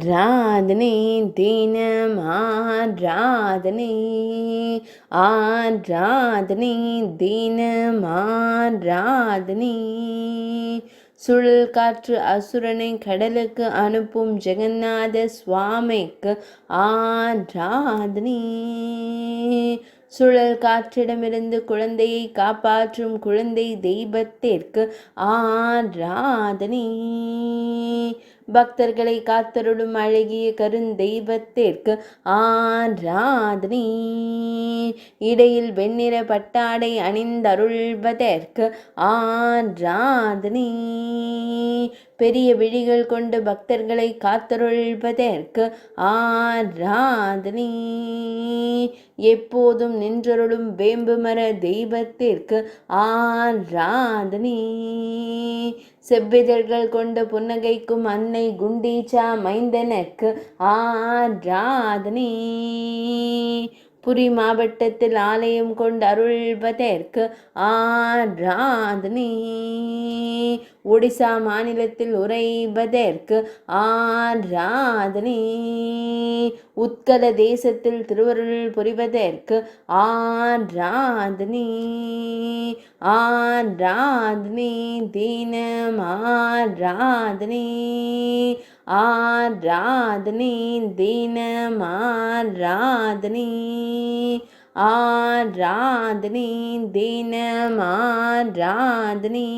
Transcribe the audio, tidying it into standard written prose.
ஆராதனை தினம் ஆராதனை ஆராதனை தினம் ஆராதனை சுழல் காற்று அசுரனை கடலுக்கு அனுப்பும் ஜெகநாத சுவாமிக்கு ஆராதனை சுழல் காற்றிடமிருந்து குழந்தையை காப்பாற்றும் குழந்தை தெய்வத்திற்கு ஆராதனை பக்தர்களை காத்தருளும் அழகிய கருந்தெய்வத்திற்கு ஆராதனை இடையில் வெண்ணிற பட்டாடை அணிந்தருள்வதற்கு ஆராதனை பெரிய விழிகள் கொண்டு பக்தர்களை காத்தருள்வதற்கு ஆராதனை எப்போதும் நின்றருளும் வேம்புமர தெய்வத்திற்கு ஆராதனை செவ்விதழ்கள் கொண்டு புன்னகைக்கும் அன்னை குண்டீச்சா மைந்தனுக்கு ஆராதனை புரி மாவட்டத்தில் ஆலயம் கொண்டு அருள்வதற்கு ஆராதனை ஒடிசா மாநிலத்தில் உறைவதற்கு ஆராதனை உத்கல தேசத்தில் திருவருள் புரிவதற்கு ஆராதனை ஆராதனை தினம் ஆராதனை ஆராதனை தினம் ஆராதனை ஆராதனை தினம் ஆராதனை